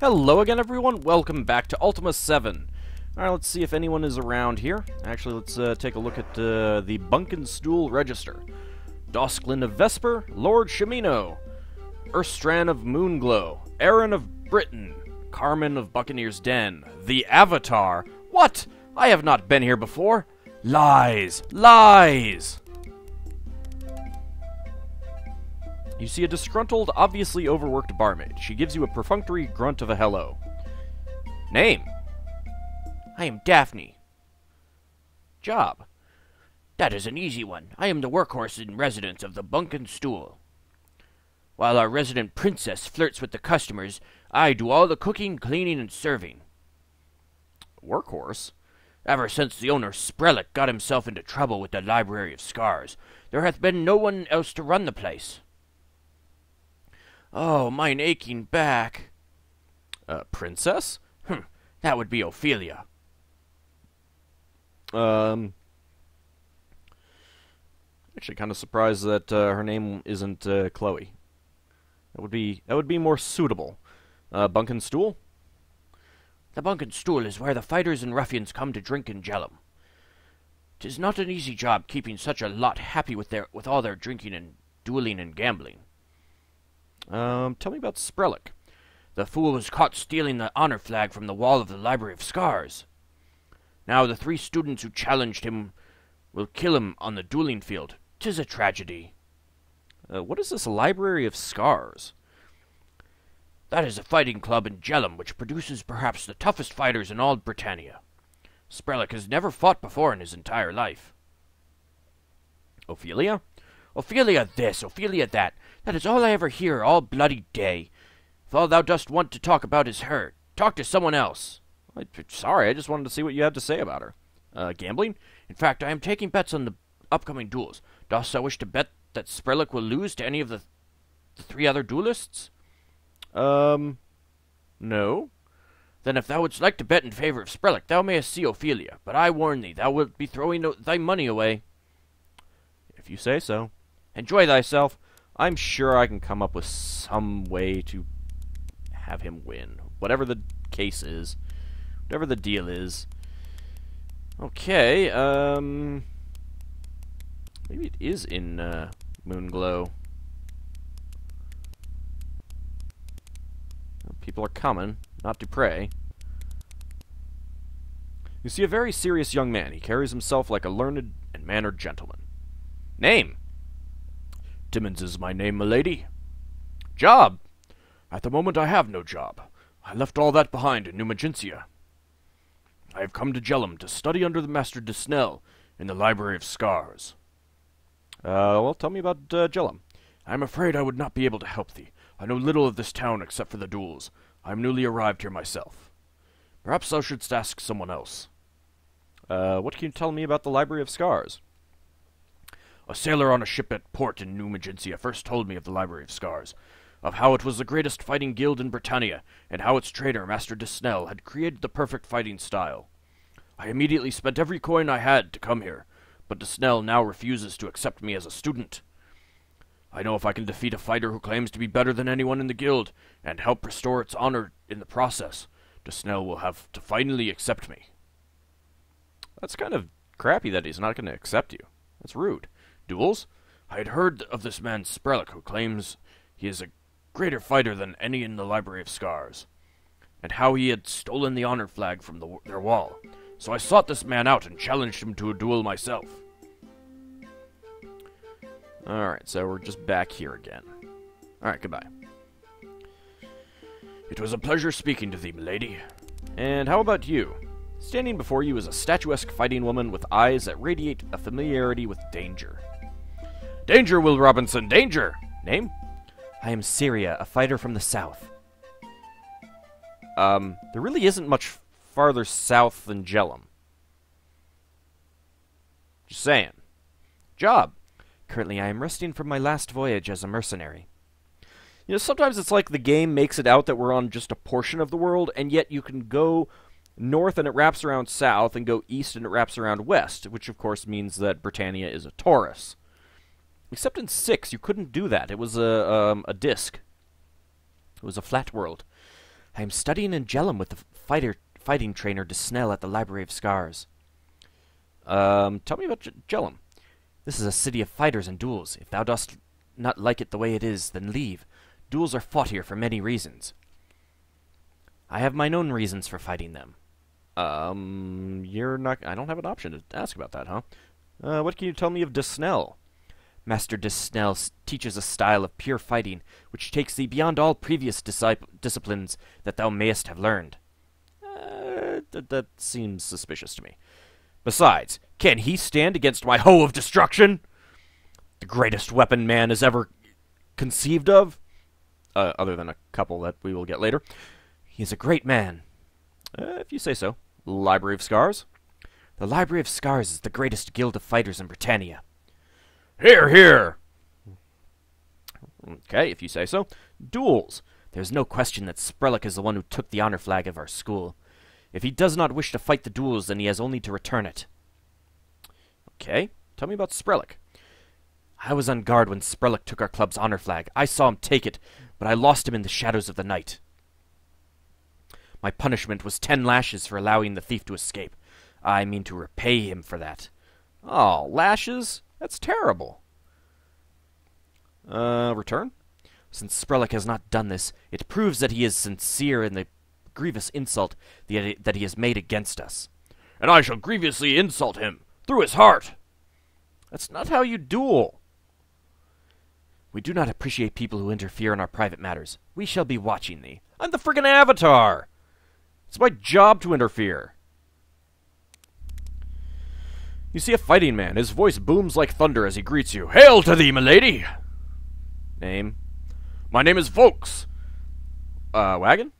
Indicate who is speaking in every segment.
Speaker 1: Hello again, everyone. Welcome back to Ultima VII. Alright, let's see if anyone is around here. Actually, let's take a look at the Bunkenstool Register. Dosklin of Vesper, Lord Shimino, Erstran of Moonglow, Aaron of Britain, Carmen of Buccaneer's Den, the Avatar. What? I have not been here before. Lies! Lies! You see a disgruntled, obviously overworked barmaid. She gives you a perfunctory grunt of a hello. Name?
Speaker 2: I am Daphne.
Speaker 1: Job?
Speaker 2: That is an easy one. I am the workhorse in residence of the Bunkenstool. While our resident princess flirts with the customers, I do all the cooking, cleaning, and serving.
Speaker 1: Workhorse?
Speaker 2: Ever since the owner Spric got himself into trouble with the Library of Scars, there hath been no one else to run the place. Oh, mine aching back.
Speaker 1: Princess?
Speaker 2: That would be Opilia.
Speaker 1: Actually kind of surprised that her name isn't Chloe. That would be more suitable. Bunkenstool?
Speaker 2: The Bunkenstool is where the fighters and ruffians come to drink in Jellum. 'Tis not an easy job keeping such a lot happy with all their drinking and dueling and gambling.
Speaker 1: Tell me about Spric.
Speaker 2: The fool was caught stealing the honor flag from the wall of the Library of Scars. Now the 3 students who challenged him will kill him on the dueling field. 'Tis a tragedy.
Speaker 1: What is this Library of Scars?
Speaker 2: That is a fighting club in Jellum which produces perhaps the toughest fighters in all Britannia. Spric has never fought before in his entire life.
Speaker 1: Opilia?
Speaker 2: Opilia this, Opilia that. That is all I ever hear all bloody day. If all thou dost want to talk about is her, talk to someone else.
Speaker 1: Sorry, I just wanted to see what you had to say about her. Gambling?
Speaker 2: In fact, I am taking bets on the upcoming duels. Dost thou wish to bet that Spric will lose to any of the 3 other duelists?
Speaker 1: No.
Speaker 2: Then if thou wouldst like to bet in favor of Spric, thou mayest see Opilia. But I warn thee, thou wilt be throwing thy money away.
Speaker 1: If you say so. Enjoy thyself. I'm sure I can come up with some way to have him win. Whatever the case is. Whatever the deal is. Okay, maybe it is in, Moonglow. People are coming, not to pray. You see a very serious young man. He carries himself like a learned and mannered gentleman. Name?
Speaker 3: Timmins is my name, milady.
Speaker 1: Job?
Speaker 3: At the moment I have no job. I left all that behind in New Magentia. I have come to Jellum to study under the Master Disnell in the Library of Scars.
Speaker 1: Well, tell me about, Jhelum.
Speaker 3: I am afraid I would not be able to help thee. I know little of this town except for the duels. I am newly arrived here myself. Perhaps thou shouldst ask someone else.
Speaker 1: What can you tell me about the Library of Scars?
Speaker 3: A sailor on a ship at port in New Magentia first told me of the Library of Scars, of how it was the greatest fighting guild in Britannia, and how its trainer, Master Disnell, had created the perfect fighting style. I immediately spent every coin I had to come here, but Disnell now refuses to accept me as a student. I know if I can defeat a fighter who claims to be better than anyone in the guild, and help restore its honor in the process, Disnell will have to finally accept me.
Speaker 1: That's kind of crappy that he's not going to accept you. That's rude. Duels?
Speaker 3: I had heard of this man Spric, who claims he is a greater fighter than any in the Library of Scars, and how he had stolen the honor flag from their wall. So I sought this man out and challenged him to a duel myself.
Speaker 1: Alright, so we're just back here again. Alright, goodbye.
Speaker 3: It was a pleasure speaking to thee, milady.
Speaker 1: And how about you? Standing before you is a statuesque fighting woman with eyes that radiate a familiarity with danger.
Speaker 3: Danger, Will Robinson, danger!
Speaker 1: Name?
Speaker 4: I am Syria, a fighter from the south.
Speaker 1: There really isn't much farther south than Jellum. Just saying. Job?
Speaker 4: Currently, I am resting from my last voyage as a mercenary.
Speaker 1: You know, sometimes it's like the game makes it out that we're on just a portion of the world, and yet you can go north and it wraps around south, and go east and it wraps around west, which of course means that Britannia is a torus. Except in 6, you couldn't do that. It was a disc. It was a flat world.
Speaker 4: I am studying in Jellum with the fighting trainer Desnell at the Library of Scars.
Speaker 1: Tell me about Jellum.
Speaker 4: This is a city of fighters and duels. If thou dost not like it the way it is, then leave. Duels are fought here for many reasons. I have mine own reasons for fighting them.
Speaker 1: You're not... I don't have an option to ask about that, huh? What can you tell me of Desnell?
Speaker 4: Master Desnell teaches a style of pure fighting, which takes thee beyond all previous disciplines that thou mayest have learned.
Speaker 1: That seems suspicious to me. Besides, can he stand against my hoe of destruction? The greatest weapon man has ever conceived of? Other than a couple that we will get later.
Speaker 4: He is a great man.
Speaker 1: If you say so. Library of Scars?
Speaker 4: The Library of Scars is the greatest guild of fighters in Britannia.
Speaker 1: Hear, hear! Okay, if you say so. Duels.
Speaker 4: There's no question that Spric is the one who took the honor flag of our school. If he does not wish to fight the duels, then he has only to return it.
Speaker 1: Okay, tell me about Spric.
Speaker 4: I was on guard when Spric took our club's honor flag. I saw him take it, but I lost him in the shadows of the night. My punishment was 10 lashes for allowing the thief to escape. I mean to repay him for that.
Speaker 1: Oh, lashes? That's terrible. Return?
Speaker 4: Since Spric has not done this, it proves that he is sincere in the grievous insult that he has made against us.
Speaker 1: And I shall grievously insult him, through his heart. That's not how you duel.
Speaker 4: We do not appreciate people who interfere in our private matters. We shall be watching thee.
Speaker 1: I'm the friggin' Avatar. It's my job to interfere. You see a fighting man. His voice booms like thunder as he greets you. Hail to thee, milady! Name? My name is Volks. Wagon?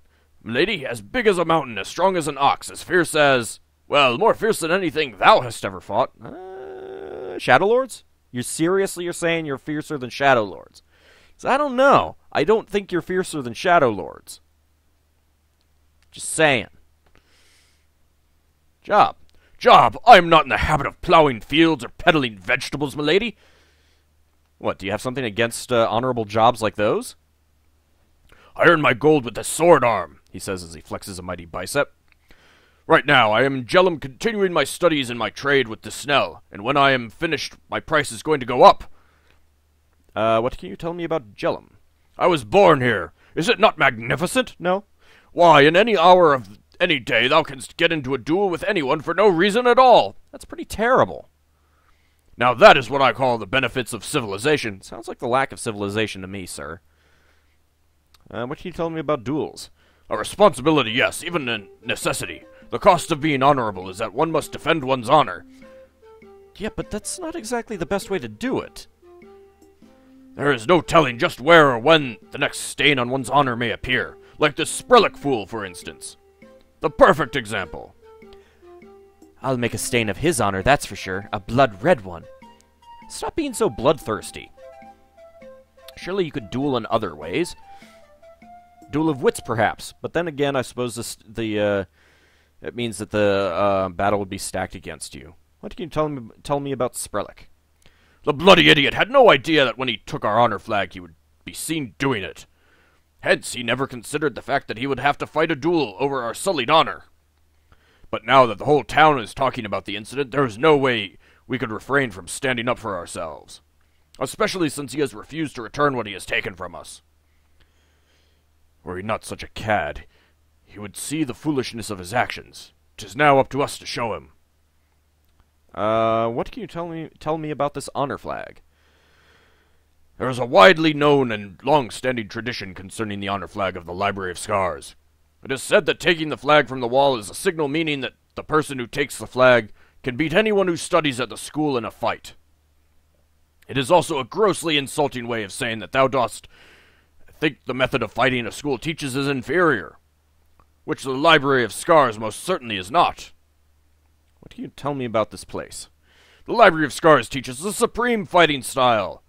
Speaker 1: Milady, as big as a mountain, as strong as an ox, as fierce as... well, more fierce than anything thou hast ever fought. Shadow Lords? You're saying you're fiercer than Shadow Lords? 'Cause I don't know. I don't think you're fiercer than Shadow Lords. Just saying. Job. I'm not in the habit of plowing fields or peddling vegetables, milady. What, do you have something against honorable jobs like those? I earn my gold with the sword arm, he says as he flexes a mighty bicep. Right now, I am in Jellum continuing my studies in my trade with Desnell, and when I am finished, my price is going to go up. What can you tell me about Jhelum? I was born here. Is it not magnificent? No. Why, in any hour of any day, thou canst get into a duel with anyone for no reason at all. That's pretty terrible. Now that is what I call the benefits of civilization. Sounds like the lack of civilization to me, sir. What can you tell me about duels? A responsibility, yes, even a necessity. The cost of being honorable is that one must defend one's honor. Yeah, but that's not exactly the best way to do it. There is no telling just where or when the next stain on one's honor may appear. Like this Spric fool, for instance. The perfect example.
Speaker 4: I'll make a stain of his honor, that's for sure. A blood-red one.
Speaker 1: Stop being so bloodthirsty. Surely you could duel in other ways. Duel of wits, perhaps. But then again, I suppose it means that the battle would be stacked against you. What can you tell me about Spric? The bloody idiot had no idea that when he took our honor flag, he would be seen doing it. Hence, he never considered the fact that he would have to fight a duel over our sullied honor. But now that the whole town is talking about the incident, there is no way we could refrain from standing up for ourselves. Especially since he has refused to return what he has taken from us. Were he not such a cad, he would see the foolishness of his actions. 'Tis now up to us to show him. What can you tell me about this honor flag? There is a widely known and long-standing tradition concerning the honor flag of the Library of Scars. It is said that taking the flag from the wall is a signal meaning that the person who takes the flag can beat anyone who studies at the school in a fight. It is also a grossly insulting way of saying that thou dost think the method of fighting a school teaches is inferior, which the Library of Scars most certainly is not. What can you tell me about this place? The Library of Scars teaches the supreme fighting style,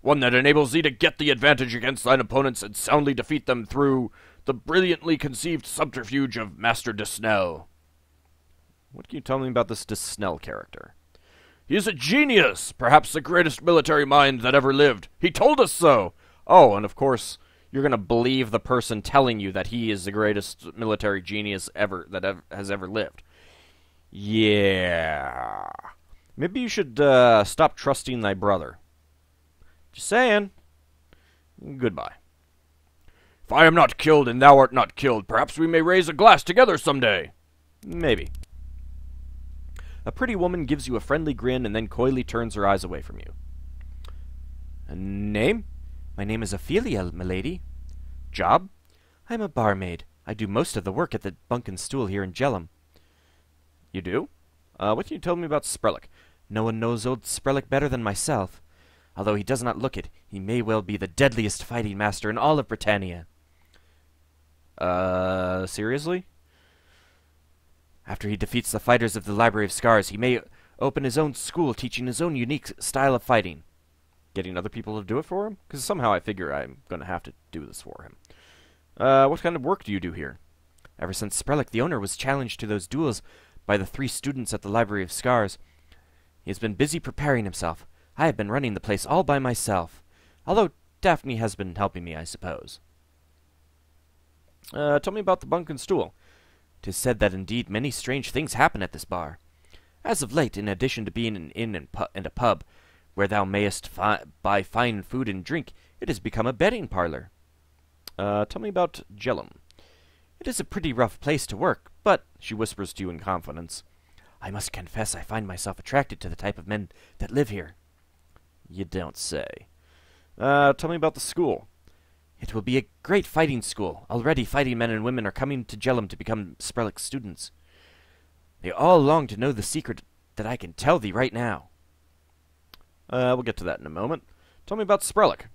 Speaker 1: one that enables thee to get the advantage against thine opponents and soundly defeat them through the brilliantly conceived subterfuge of Master Desnell. What can you tell me about this Desnell character? He is a genius, perhaps the greatest military mind that ever lived. He told us so. Oh, and of course, you're gonna believe the person telling you that he is the greatest military genius has ever lived. Yeah. Maybe you should stop trusting thy brother. Just saying. Goodbye.
Speaker 3: If I am not killed and thou art not killed, perhaps we may raise a glass together someday.
Speaker 1: Maybe. A pretty woman gives you a friendly grin and then coyly turns her eyes away from you. A name?
Speaker 4: My name is Opilia, milady.
Speaker 1: Job?
Speaker 4: I'm a barmaid. I do most of the work at the Bunk and Stool here in Jellum.
Speaker 1: You do? What can you tell me about Spric?
Speaker 4: No one knows old Spric better than myself. Although he does not look it, he may well be the deadliest fighting master in all of Britannia.
Speaker 1: Seriously?
Speaker 4: After he defeats the fighters of the Library of Scars, he may open his own school teaching his own unique style of fighting.
Speaker 1: Getting other people to do it for him? Because somehow I figure I'm going to have to do this for him. What kind of work do you do here?
Speaker 4: Ever since Spric, the owner, was challenged to those duels by the 3 students at the Library of Scars, he has been busy preparing himself. I have been running the place all by myself, although Daphne has been helping me, I suppose.
Speaker 1: Tell me about the Bunk and Stool.
Speaker 4: 'Tis said that indeed many strange things happen at this bar. As of late, in addition to being an inn and a pub, where thou mayest buy fine food and drink, it has become a betting parlor.
Speaker 1: Tell me about Jellum.
Speaker 4: It is a pretty rough place to work, but, she whispers to you in confidence, I must confess I find myself attracted to the type of men that live here.
Speaker 1: You don't say. Tell me about the school.
Speaker 4: It will be a great fighting school. Already fighting men and women are coming to Jellum to become Spric's students. They all long to know the secret that I can tell thee right now.
Speaker 1: We'll get to that in a moment. Tell me about Spric.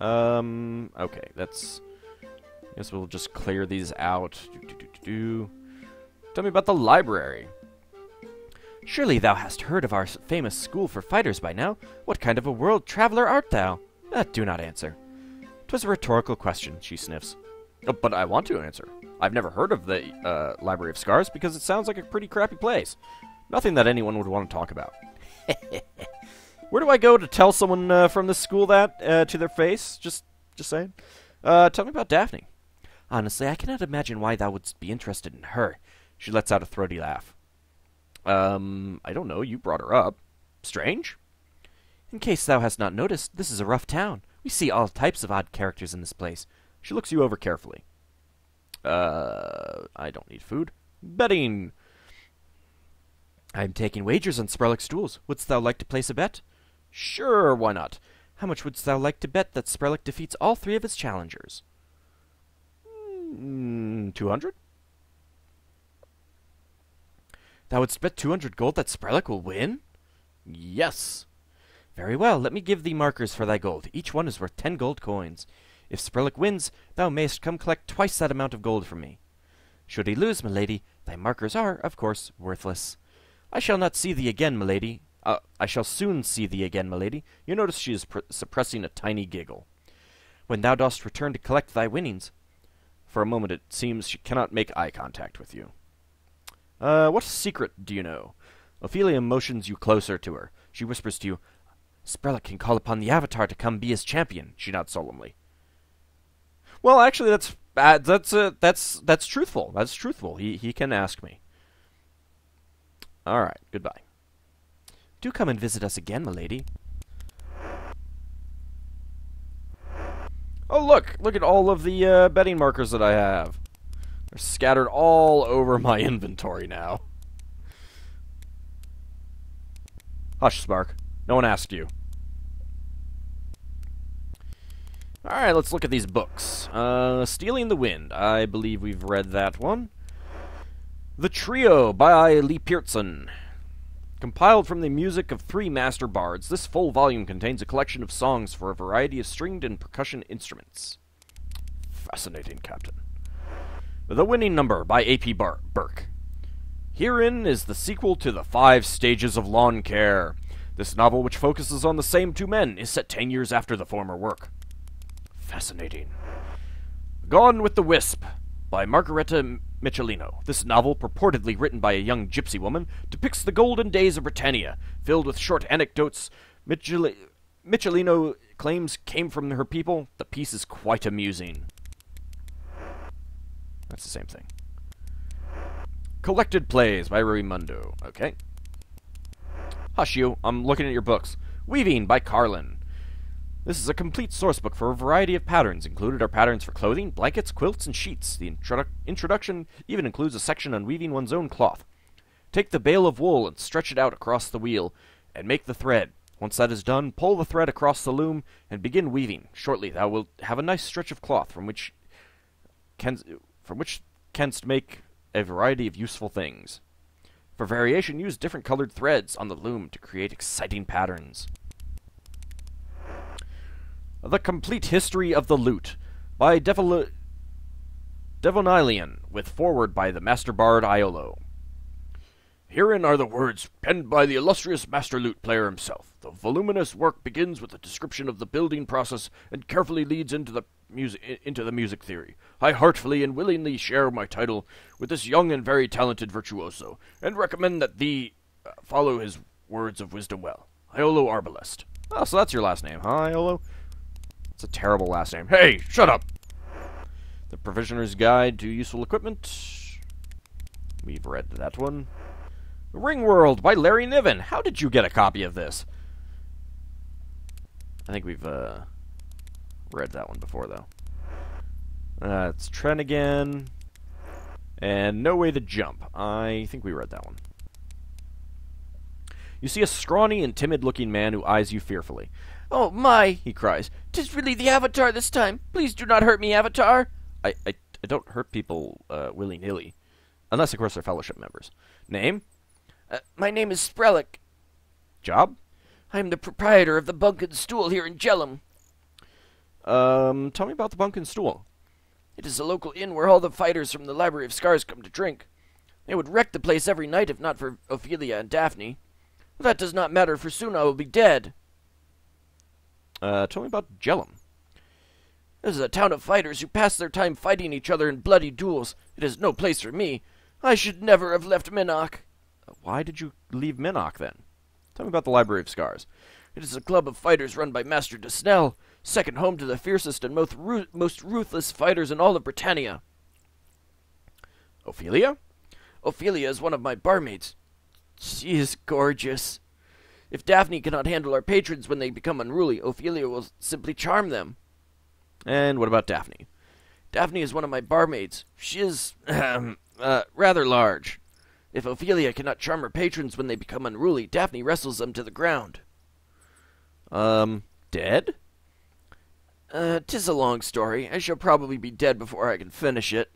Speaker 1: Okay, that's... Guess we'll just clear these out. Tell me about the library.
Speaker 4: Surely thou hast heard of our famous school for fighters by now. What kind of a world traveler art thou? Do not answer. 'Twas a rhetorical question, she sniffs.
Speaker 1: Oh, but I want to answer. I've never heard of the Library of Scars because it sounds like a pretty crappy place. Nothing that anyone would want to talk about. Where do I go to tell someone from this school that to their face? Just saying. Tell me about Daphne.
Speaker 4: Honestly, I cannot imagine why thou wouldst be interested in her.
Speaker 1: She lets out a throaty laugh. I don't know. You brought her up. Strange?
Speaker 4: In case thou hast not noticed, this is a rough town. We see all types of odd characters in this place.
Speaker 1: She looks you over carefully. I don't need food. Betting.
Speaker 4: I am taking wagers on Spric's duels. Wouldst thou like to place a bet?
Speaker 1: Sure, why not?
Speaker 4: How much wouldst thou like to bet that Spric defeats all 3 of his challengers?
Speaker 1: 200?
Speaker 4: Thou wouldst bet 200 gold that Spric will win?
Speaker 1: Yes.
Speaker 4: Very well, let me give thee markers for thy gold. Each one is worth 10 gold coins. If Spric wins, thou mayst come collect twice that amount of gold from me. Should he lose, milady, thy markers are, of course, worthless. I shall not see thee again, milady. I shall soon see thee again, milady. You notice she is suppressing a tiny giggle. When thou dost return to collect thy winnings.
Speaker 1: For a moment it seems she cannot make eye contact with you. What secret do you know? Opilia motions you closer to her.
Speaker 4: She whispers to you, Spric can call upon the Avatar to come be his champion.
Speaker 1: She nods solemnly. Well, actually, that's truthful. That's truthful. He can ask me. All right. Goodbye.
Speaker 4: Do come and visit us again, milady.
Speaker 1: Oh, look at all of the betting markers that I have. They're scattered all over my inventory now. Hush, Spark. No one asked you. Alright, let's look at these books. Stealing the Wind. I believe we've read that one. The Trio by Lee Pearson. Compiled from the music of 3 master bards, this full volume contains a collection of songs for a variety of stringed and percussion instruments. Fascinating, Captain. The Winning Number by A.P. Burke. Herein is the sequel to The 5 Stages of Lawn Care. This novel, which focuses on the same 2 men, is set 10 years after the former work. Fascinating. Gone with the Wisp by Margareta Michelino. This novel, purportedly written by a young gypsy woman, depicts the golden days of Britannia, filled with short anecdotes. Michelino claims came from her people, the piece is quite amusing. That's the same thing. Collected Plays by Raimundo. Okay. Hush you, I'm looking at your books. Weaving by Carlin. This is a complete sourcebook for a variety of patterns. Included are patterns for clothing, blankets, quilts, and sheets. The introduction even includes a section on weaving one's own cloth. Take the bale of wool and stretch it out across the wheel, and make the thread. Once that is done, pull the thread across the loom, and begin weaving. Shortly thou wilt have a nice stretch of cloth from which canst make a variety of useful things. For variation, use different colored threads on the loom to create exciting patterns. The Complete History of the Lute by Devonilian, with foreword by the Master Bard Iolo. Herein are the words penned by the illustrious master lute player himself. The voluminous work begins with a description of the building process and carefully leads into the music theory. I heartfully and willingly share my title with this young and very talented virtuoso, and recommend that thee follow his words of wisdom well. Iolo Arbalest. Oh, so that's your last name, huh, Iolo? It's a terrible last name. Hey, shut up! The Provisioner's Guide to Useful Equipment. We've read that one. Ringworld by Larry Niven. How did you get a copy of this? I think we've read that one before, though. It's Tren again. And No Way to Jump. I think we read that one. You see a scrawny and timid-looking man who eyes you fearfully.
Speaker 2: Oh, my, he cries. 'Tis really the Avatar this time. Please do not hurt me, Avatar.
Speaker 1: I don't hurt people willy-nilly. Unless, of course, they're Fellowship members. Name?
Speaker 2: My name is Spric.
Speaker 1: Job?
Speaker 2: I am the proprietor of the Bunk and Stool here in Jellum.
Speaker 1: Tell me about the Bunk and Stool.
Speaker 2: It is a local inn where all the fighters from the Library of Scars come to drink. They would wreck the place every night if not for Opilia and Daphne. That does not matter, for soon I will be dead.
Speaker 1: Tell me about Jellum.
Speaker 2: This is a town of fighters who pass their time fighting each other in bloody duels. It is no place for me. I should never have left Minnoch.
Speaker 1: Why did you leave Minnoch, then? Tell me about the Library of Scars.
Speaker 2: It is a club of fighters run by Master Desnell, second home to the fiercest and most ruthless fighters in all of Britannia.
Speaker 1: Opilia?
Speaker 2: Opilia is one of my barmaids. She is gorgeous. If Daphne cannot handle our patrons when they become unruly, Opilia will simply charm them.
Speaker 1: And what about Daphne?
Speaker 2: Daphne is one of my barmaids. She is, rather large. If Opilia cannot charm her patrons when they become unruly, Daphne wrestles them to the ground.
Speaker 1: Dead?
Speaker 2: 'Tis a long story. I shall probably be dead before I can finish it.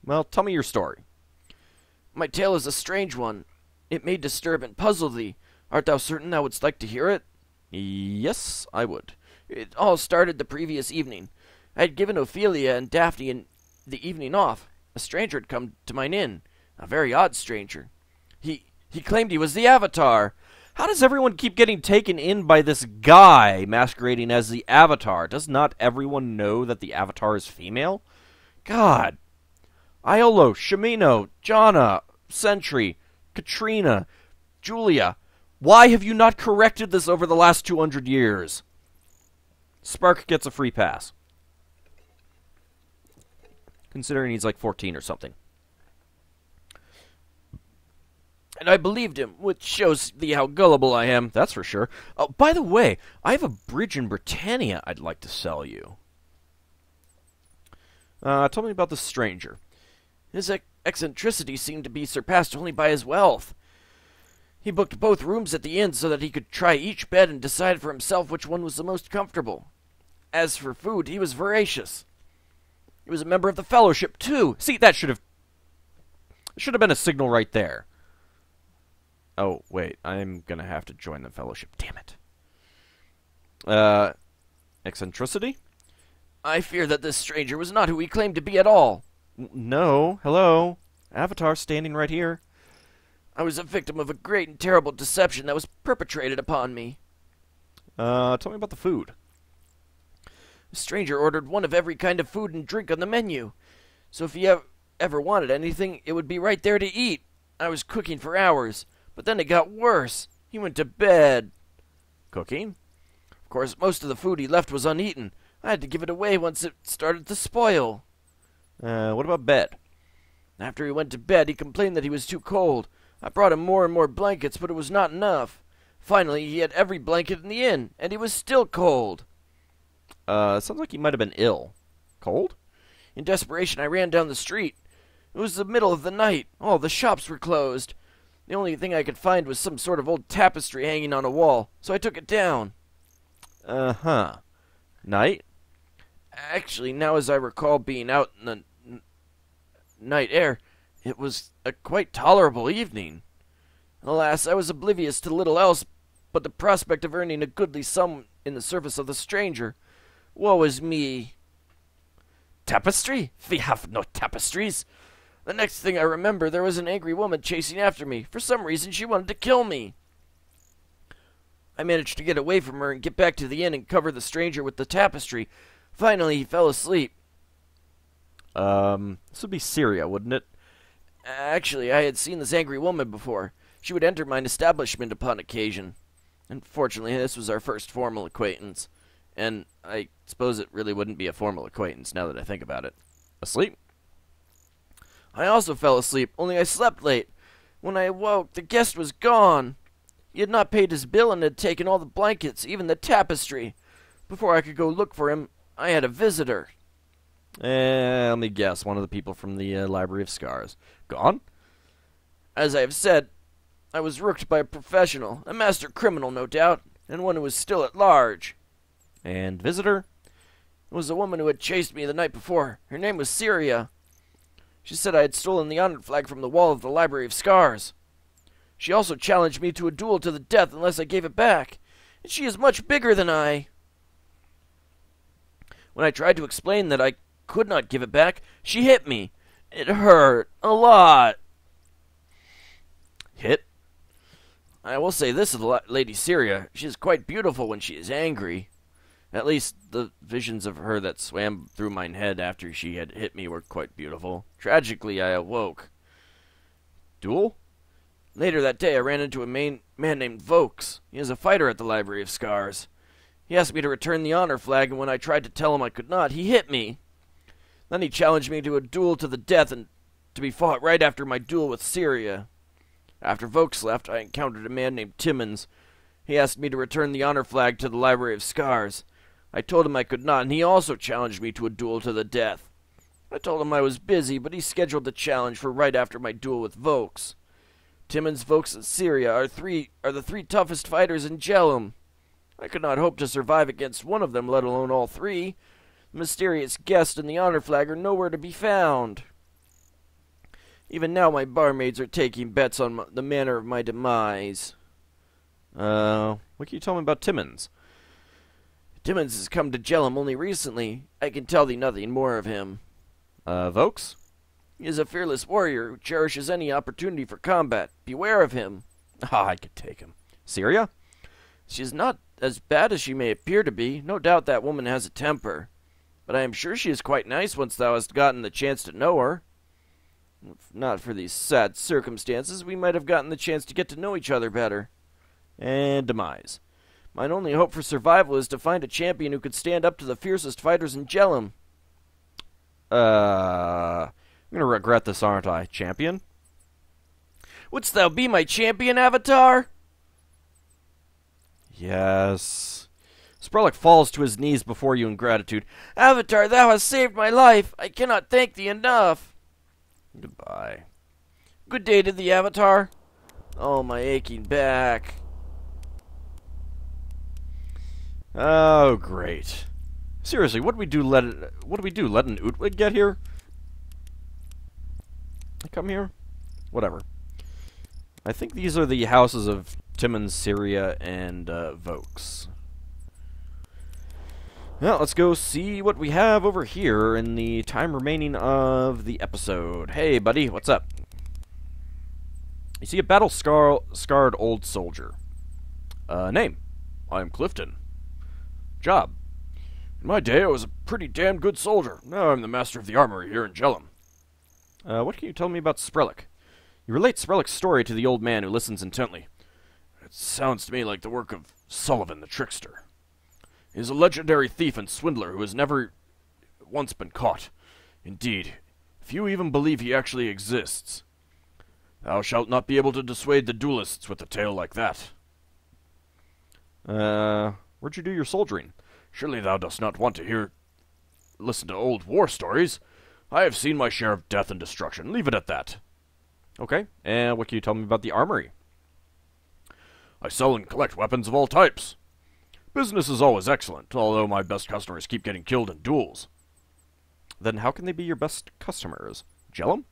Speaker 1: Well, tell me your story.
Speaker 2: My tale is a strange one. It may disturb and puzzle thee. Art thou certain thou wouldst like to hear it?
Speaker 1: Yes, I would.
Speaker 2: It all started the previous evening. I had given Opilia and Daphne the evening off. A stranger had come to mine inn. A very odd stranger. He claimed he was the Avatar.
Speaker 1: How does everyone keep getting taken in by this guy masquerading as the Avatar? Does not everyone know that the Avatar is female? God. Iolo, Shimino, Jana, Sentry, Katrina, Julia. Why have you not corrected this over the last 200 years? Spark gets a free pass. Considering he's like 14 or something.
Speaker 2: And I believed him, which shows thee how gullible I am.
Speaker 1: That's for sure. Oh, by the way, I have a bridge in Britannia I'd like to sell you. Tell me about the stranger.
Speaker 2: His eccentricity seemed to be surpassed only by his wealth. He booked both rooms at the inn so that he could try each bed and decide for himself which one was the most comfortable. As for food, he was voracious. He was a member of the Fellowship, too.
Speaker 1: See, that should have been a signal right there. Oh, wait, I'm gonna have to join the Fellowship. Damn it. Eccentricity?
Speaker 2: I fear that this stranger was not who he claimed to be at all.
Speaker 1: No, hello. Avatar standing right here.
Speaker 2: I was a victim of a great and terrible deception that was perpetrated upon me.
Speaker 1: Tell me about the food.
Speaker 2: The stranger ordered one of every kind of food and drink on the menu. So if he ever wanted anything, it would be right there to eat. I was cooking for hours, but then it got worse. He went to bed.
Speaker 1: Cooking?
Speaker 2: course, most of the food he left was uneaten. I had to give it away once it started to spoil.
Speaker 1: What about bed?
Speaker 2: After he went to bed, he complained that he was too cold. I brought him more and more blankets, but it was not enough. Finally, he had every blanket in the inn, and he was still cold.
Speaker 1: Sounds like he might have been ill. Cold?
Speaker 2: In desperation, I ran down the street. It was the middle of the night. All the shops were closed. The only thing I could find was some sort of old tapestry hanging on a wall, so I took it down.
Speaker 1: Uh-huh. Night?
Speaker 2: Actually, now as I recall being out in the night air, it was a quite tolerable evening. Alas, I was oblivious to little else but the prospect of earning a goodly sum in the service of the stranger. Woe is me.
Speaker 4: Tapestry? We have no tapestries.
Speaker 2: The next thing I remember, there was an angry woman chasing after me. For some reason, she wanted to kill me. I managed to get away from her and get back to the inn and cover the stranger with the tapestry. Finally, he fell asleep.
Speaker 1: This would be Syria, wouldn't it?
Speaker 2: Actually, I had seen this angry woman before. She would enter mine establishment upon occasion. Unfortunately, this was our first formal acquaintance. And I suppose it really wouldn't be a formal acquaintance now that I think about it.
Speaker 1: Asleep?
Speaker 2: I also fell asleep, only I slept late. When I awoke, the guest was gone. He had not paid his bill and had taken all the blankets, even the tapestry. Before I could go look for him, I had a visitor.
Speaker 1: Let me guess, one of the people from the Library of Scars. Gone?
Speaker 2: As I have said, I was rooked by a professional, a master criminal, no doubt, and one who was still at large.
Speaker 1: And visitor?
Speaker 2: It was a woman who had chased me the night before. Her name was Syria. She said I had stolen the honored flag from the wall of the Library of Scars. She also challenged me to a duel to the death unless I gave it back. And she is much bigger than I. When I tried to explain that I could not give it back, she hit me. It hurt a lot.
Speaker 1: Hit?
Speaker 2: I will say this of the Lady Syria. She is quite beautiful when she is angry. At least the visions of her that swam through mine head after she had hit me were quite beautiful. Tragically, I awoke.
Speaker 1: Duel?
Speaker 2: Later that day, I ran into a man named Vokes. He is a fighter at the Library of Scars. He asked me to return the honor flag, and when I tried to tell him I could not, he hit me. Then he challenged me to a duel to the death, and to be fought right after my duel with Syria. After Vokes left, I encountered a man named Timmons. He asked me to return the honor flag to the Library of Scars. I told him I could not, and he also challenged me to a duel to the death. I told him I was busy, but he scheduled the challenge for right after my duel with Vokes. Timmons, Vokes, and Syria are the three toughest fighters in Jellum. I could not hope to survive against one of them, let alone all three. The mysterious guest and the honor flag are nowhere to be found. Even now my barmaids are taking bets on the manner of my demise.
Speaker 1: What can you tell me about Timmons?
Speaker 2: Timmons has come to Jhelum only recently. I can tell thee nothing more of him.
Speaker 1: Vokes?
Speaker 2: He is a fearless warrior who cherishes any opportunity for combat. Beware of him.
Speaker 1: Ah, I could take him. Syria?
Speaker 2: She is not as bad as she may appear to be. No doubt that woman has a temper. But I am sure she is quite nice once thou hast gotten the chance to know her. If not for these sad circumstances, we might have gotten the chance to get to know each other better.
Speaker 1: And demise.
Speaker 2: Mine only hope for survival is to find a champion who could stand up to the fiercest fighters in Jellum.
Speaker 1: I'm gonna regret this, aren't I? Champion?
Speaker 2: Wouldst thou be my champion, Avatar?
Speaker 1: Yes. Spric falls to his knees before you in gratitude.
Speaker 2: Avatar, thou hast saved my life. I cannot thank thee enough.
Speaker 1: Goodbye.
Speaker 2: Good day to thee, Avatar. Oh, my aching back.
Speaker 1: Oh, great. Seriously, what do we do? Let an Utwig get here? Come here? Whatever. I think these are the houses of Timmons, Syria, and Vokes. Well, let's go see what we have over here in the time remaining of the episode. Hey, buddy, what's up? You see a battle-scarred old soldier. Name? I am Clifton. Job? In my day, I was a pretty damn good soldier. Now I'm the master of the armory here in Jellum. What can you tell me about Spric? You relate Sprilic's story to the old man who listens intently. It sounds to me like the work of Sullivan the trickster.
Speaker 3: He is a legendary thief and swindler who has never once been caught. Indeed, few even believe he actually exists. Thou shalt not be able to dissuade the duelists with a tale like that.
Speaker 1: Where'd you do your soldiering?
Speaker 3: Surely thou dost not want to listen to old war stories. I have seen my share of death and destruction. Leave it at that.
Speaker 1: Okay, and what can you tell me about the armory?
Speaker 3: I sell and collect weapons of all types. Business is always excellent, although my best customers keep getting killed in duels.
Speaker 1: Then how can they be your best customers? Jellum?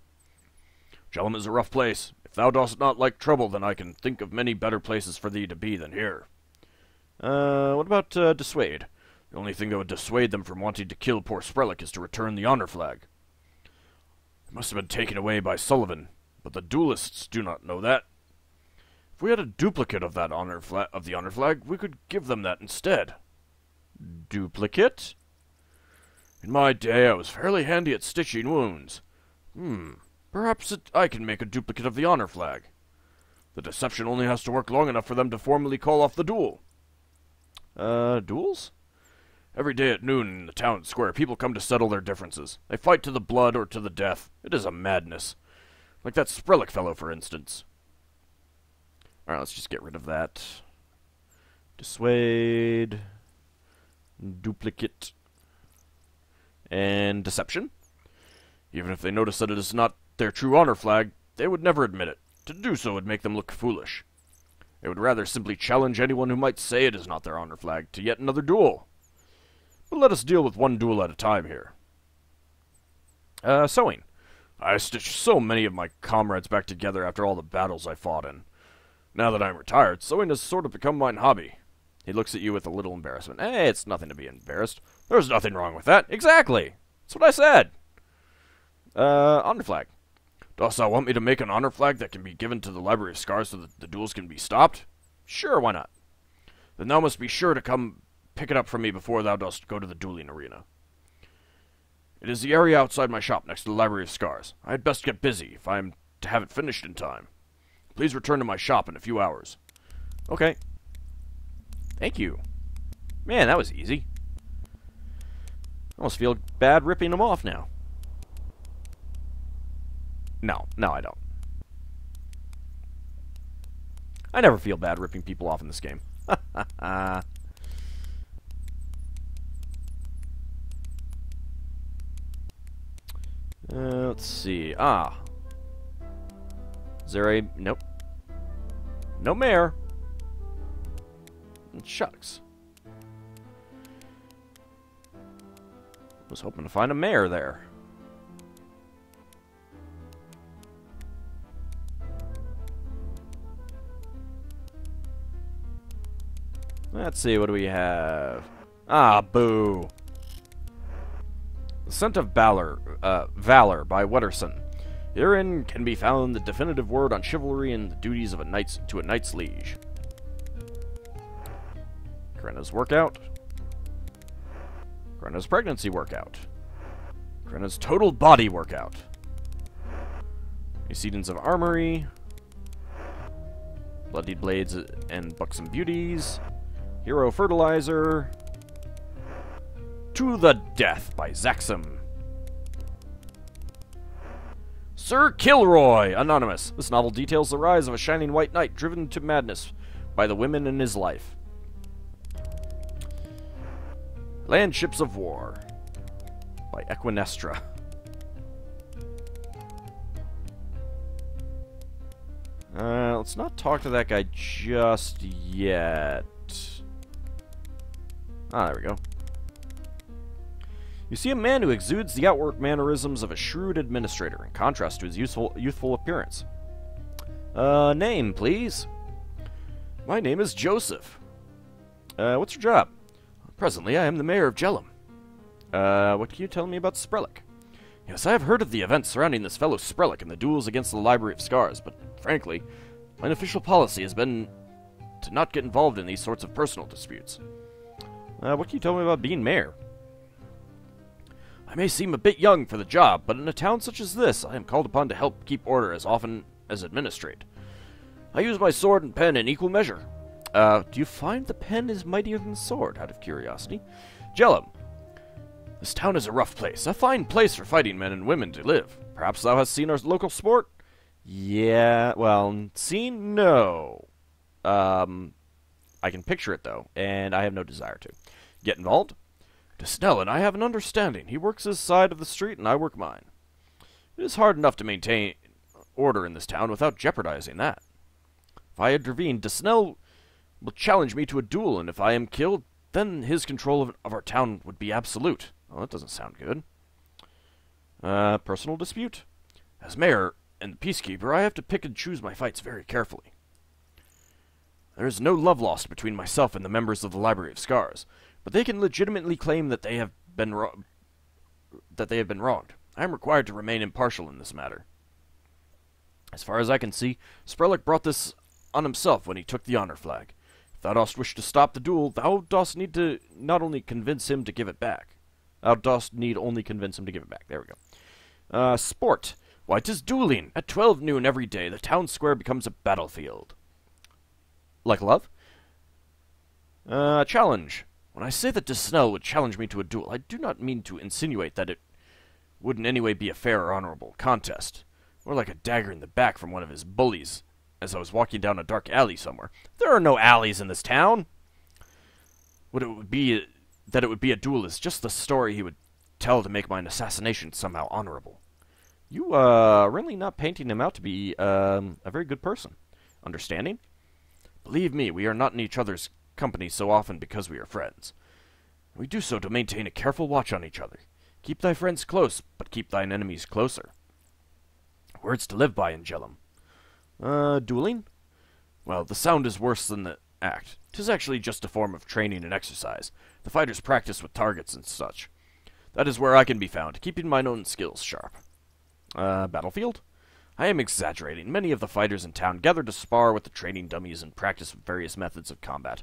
Speaker 3: Jellum is a rough place. If thou dost not like trouble, then I can think of many better places for thee to be than here.
Speaker 1: What about, dissuade?
Speaker 3: The only thing that would dissuade them from wanting to kill poor Spric is to return the honor flag. It must have been taken away by Sullivan, but the duelists do not know that. If we had a duplicate of that of the honor flag, we could give them that instead.
Speaker 1: Duplicate?
Speaker 3: In my day, I was fairly handy at stitching wounds. Perhaps I can make a duplicate of the honor flag. The deception only has to work long enough for them to formally call off the duel.
Speaker 1: Duels?
Speaker 3: Every day at noon in the town square, people come to settle their differences. They fight to the blood or to the death. It is a madness. Like that Spric fellow, for instance.
Speaker 1: Alright, let's just get rid of that. Dissuade. Duplicate. And deception.
Speaker 3: Even if they notice that it is not their true honor flag, they would never admit it. To do so would make them look foolish. They would rather simply challenge anyone who might say it is not their honor flag to yet another duel. But let us deal with one duel at a time here.
Speaker 1: Sewing.
Speaker 3: I stitched so many of my comrades back together after all the battles I fought in. Now that I'm retired, sewing has sort of become my hobby.
Speaker 1: He looks at you with a little embarrassment. Hey, it's nothing to be embarrassed.
Speaker 3: There's nothing wrong with that.
Speaker 1: Exactly. That's what I said. Honor flag.
Speaker 3: Dost thou want me to make an honor flag that can be given to the Library of Scars so that the duels can be stopped?
Speaker 1: Sure, why not?
Speaker 3: Then thou must be sure to come pick it up from me before thou dost go to the dueling arena. It is the area outside my shop next to the Library of Scars. I had best get busy if I am to have it finished in time. Please return to my shop in a few hours.
Speaker 1: Okay. Thank you. Man, that was easy. I almost feel bad ripping them off now. No, I don't. I never feel bad ripping people off in this game. Let's see. Is there a... Nope. No mare. Shucks. Was hoping to find a mare there. Let's see, what do we have? Boo. The Scent of Valor by Wetterson. Herein can be found the definitive word on chivalry and the duties of a knight's liege. Krenna's workout. Krenna's pregnancy workout. Krenna's total body workout. Precedence of Armory. Bloodied Blades and Buxom Beauties. Hero Fertilizer. To the Death by Zaxxum. Sir Kilroy, Anonymous. This novel details the rise of a shining white knight driven to madness by the women in his life. Landships of War by Equinestra. Let's not talk to that guy just yet. There we go. You see a man who exudes the outward mannerisms of a shrewd administrator, in contrast to his youthful appearance. Name, please?
Speaker 3: My name is Joseph.
Speaker 1: What's your job?
Speaker 3: Presently, I am the mayor of Jellum.
Speaker 1: What can you tell me about Spric?
Speaker 3: Yes, I have heard of the events surrounding this fellow Spric and the duels against the Library of Scars, but frankly, my official policy has been to not get involved in these sorts of personal disputes.
Speaker 1: What can you tell me about being mayor?
Speaker 3: I may seem a bit young for the job, but in a town such as this, I am called upon to help keep order as often as administrate. I use my sword and pen in equal measure.
Speaker 1: Do you find the pen is mightier than the sword, out of curiosity? Jellum, this town is a rough place, a fine place for fighting men and women to live. Perhaps thou hast seen our local sport? Yeah, well, seen? No. I can picture it, though, and I have no desire to. Get involved? Desnell and I have an understanding. He works his side of the street, and I work mine. It is hard enough to maintain order in this town without jeopardizing that. If I intervene, Desnell will challenge me to a duel, and if I am killed, then his control of our town would be absolute. Well, that doesn't sound good. Personal dispute? As mayor and the peacekeeper, I have to pick and choose my fights very carefully. There is no love lost between myself and the members of the Library of Scars, but they can legitimately claim that they have been wronged. I am required to remain impartial in this matter. As far as I can see, Spric brought this on himself when he took the honor flag. If thou dost wish to stop the duel, thou dost need to not only convince him to give it back. There we go. Sport. Why, 'tis dueling. At 12 noon every day, the town square becomes a battlefield. Like love? Challenge. When I say that Desnell would challenge me to a duel, I do not mean to insinuate that it would in any way be a fair or honorable contest. More like a dagger in the back from one of his bullies, as I was walking down a dark alley somewhere. There are no alleys in this town. That it would be a duel is just the story he would tell to make my assassination somehow honorable. You are really not painting him out to be a very good person. Understanding? Believe me, we are not in each other's company so often because we are friends. We do so to maintain a careful watch on each other. Keep thy friends close, but keep thine enemies closer. Words to live by in Jellum. Dueling? Well, the sound is worse than the act. 'Tis actually just a form of training and exercise. The fighters practice with targets and such. That is where I can be found, keeping mine own skills sharp. Battlefield? I am exaggerating. Many of the fighters in town gather to spar with the training dummies and practice various methods of combat.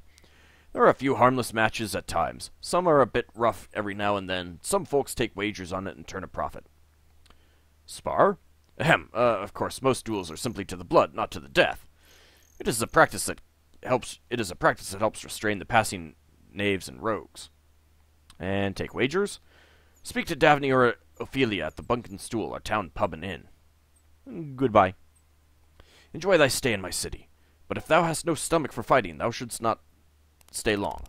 Speaker 1: There are a few harmless matches at times. Some are a bit rough every now and then. Some folks take wagers on it and turn a profit. Spar? Ahem. Of course, most duels are simply to the blood, not to the death. It is a practice that helps restrain the passing knaves and rogues. And take wagers? Speak to Daphne or Opilia at the Bunkin Stool, our town pub and inn. Goodbye. Enjoy thy stay in my city. But if thou hast no stomach for fighting, thou shouldst not stay long.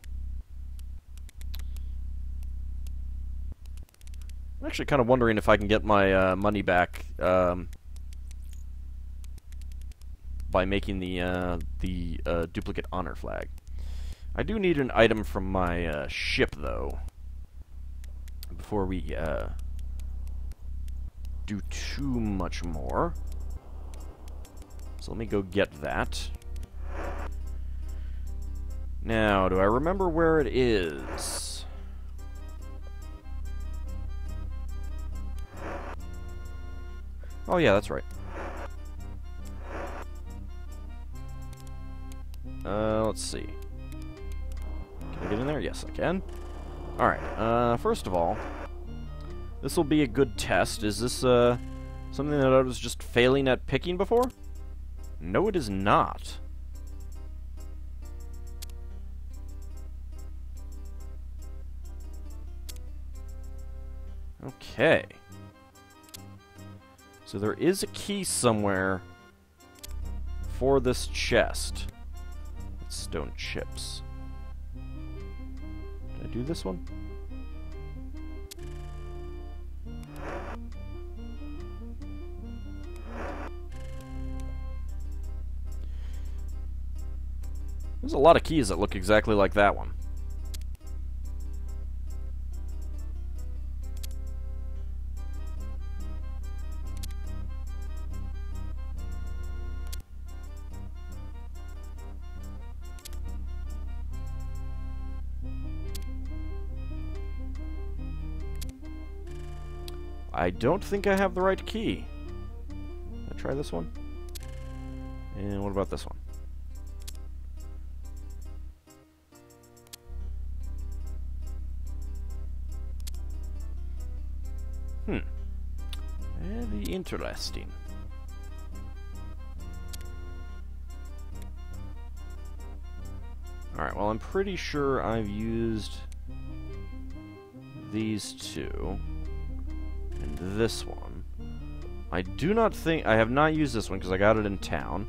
Speaker 1: I'm actually kind of wondering if I can get my money back by making the duplicate honor flag. I do need an item from my ship, though, before we do too much more. So let me go get that. Now, do I remember where it is? Oh yeah, that's right. Let's see. Can I get in there? Yes, I can. Alright, first of all, this will be a good test. Is this, something that I was just failing at picking before? No, it is not. Okay. So there is a key somewhere for this chest. Stone chips. Did I do this one? There's a lot of keys that look exactly like that one. I don't think I have the right key. Let's try this one. And what about this one? Very interesting. Alright, well, I'm pretty sure I've used these two. And this one. I do not think... I have not used this one because I got it in town.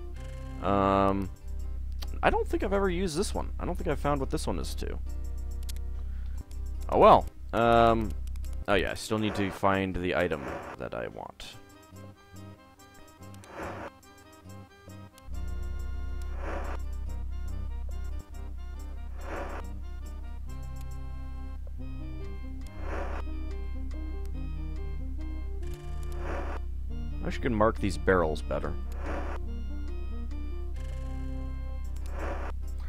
Speaker 1: I don't think I've ever used this one. I don't think I've found what this one is too. Oh well. Oh yeah, I still need to find the item that I want. I wish I could mark these barrels better.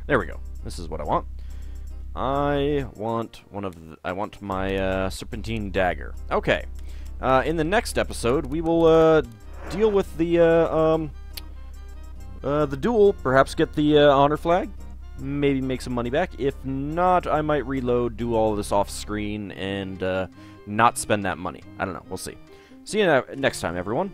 Speaker 1: There we go. This is what I want. I want my serpentine dagger. Okay. In the next episode, we will deal with the duel. Perhaps get the honor flag. Maybe make some money back. If not, I might reload, do all of this off screen, and not spend that money. I don't know. We'll see. See you next time, everyone.